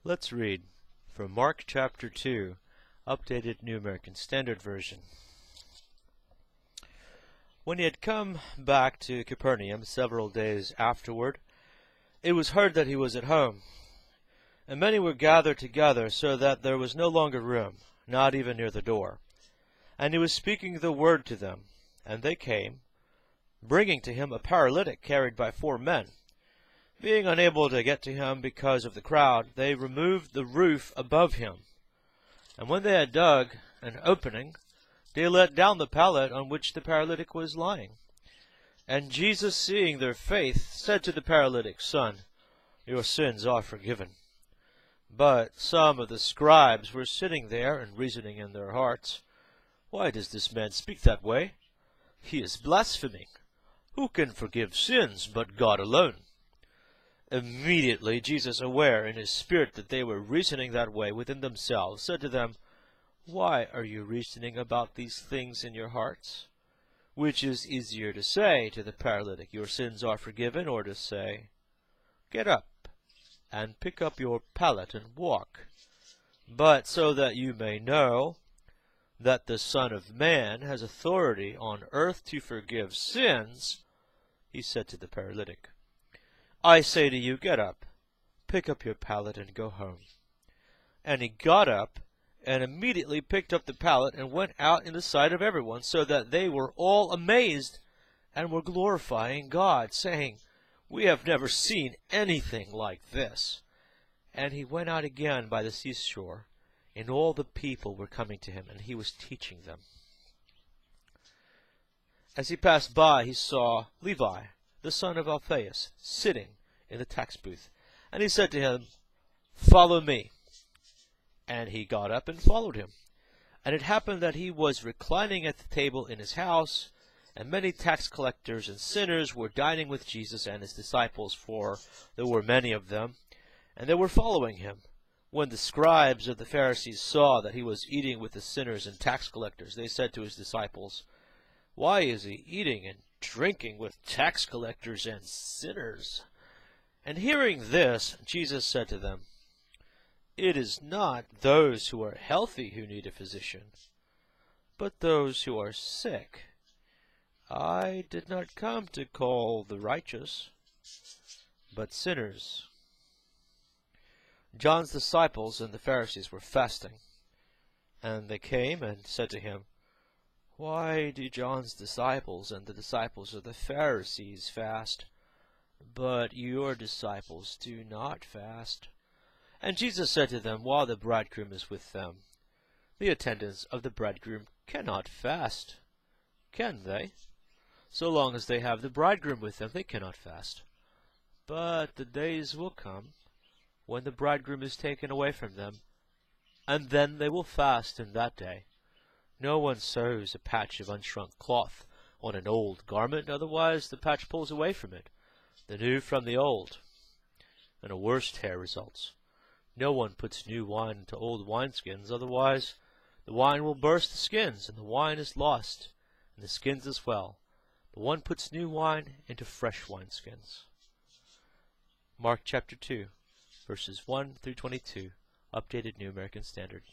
Let's read from Mark chapter 2, updated New American Standard Version. When he had come back to Capernaum several days afterward, it was heard that he was at home. And many were gathered together, so that there was no longer room, not even near the door. And he was speaking the word to them. And they came, bringing to him a paralytic carried by 4 men. Being unable to get to him because of the crowd, they removed the roof above him. And when they had dug an opening, they let down the pallet on which the paralytic was lying. And Jesus, seeing their faith, said to the paralytic, "Son, your sins are forgiven." But some of the scribes were sitting there and reasoning in their hearts, "Why does this man speak that way? He is blaspheming. Who can forgive sins but God alone?" Immediately Jesus, aware in his spirit that they were reasoning that way within themselves, said to them, "Why are you reasoning about these things in your hearts? Which is easier to say to the paralytic, 'Your sins are forgiven,' or to say, 'Get up and pick up your pallet and walk'? But so that you may know that the Son of Man has authority on earth to forgive sins," he said to the paralytic, "I say to you, get up, pick up your pallet, and go home." And he got up, and immediately picked up the pallet, and went out in the sight of everyone, so that they were all amazed, and were glorifying God, saying, "We have never seen anything like this." And he went out again by the seashore, and all the people were coming to him, and he was teaching them. As he passed by, he saw Levi, the son of Alphaeus, sitting in the tax booth. And he said to him, "Follow me." And he got up and followed him. And it happened that he was reclining at the table in his house, and many tax collectors and sinners were dining with Jesus and his disciples, for there were many of them, and they were following him. When the scribes of the Pharisees saw that he was eating with the sinners and tax collectors, they said to his disciples, "Why is he eating and drinking with tax collectors and sinners?" And hearing this, Jesus said to them, "It is not those who are healthy who need a physician, but those who are sick. I did not come to call the righteous, but sinners." John's disciples and the Pharisees were fasting, and they came and said to him, "Why do John's disciples and the disciples of the Pharisees fast, but your disciples do not fast?" And Jesus said to them, "While the bridegroom is with them, the attendants of the bridegroom cannot fast, can they? So long as they have the bridegroom with them, they cannot fast. But the days will come when the bridegroom is taken away from them, and then they will fast in that day. No one sews a patch of unshrunk cloth on an old garment, otherwise the patch pulls away from it, the new from the old, and a worse tear results. No one puts new wine into old wineskins, otherwise the wine will burst the skins, and the wine is lost, and the skins as well. But one puts new wine into fresh wineskins. Mark chapter 2, verses 1 through 22, updated New American Standard.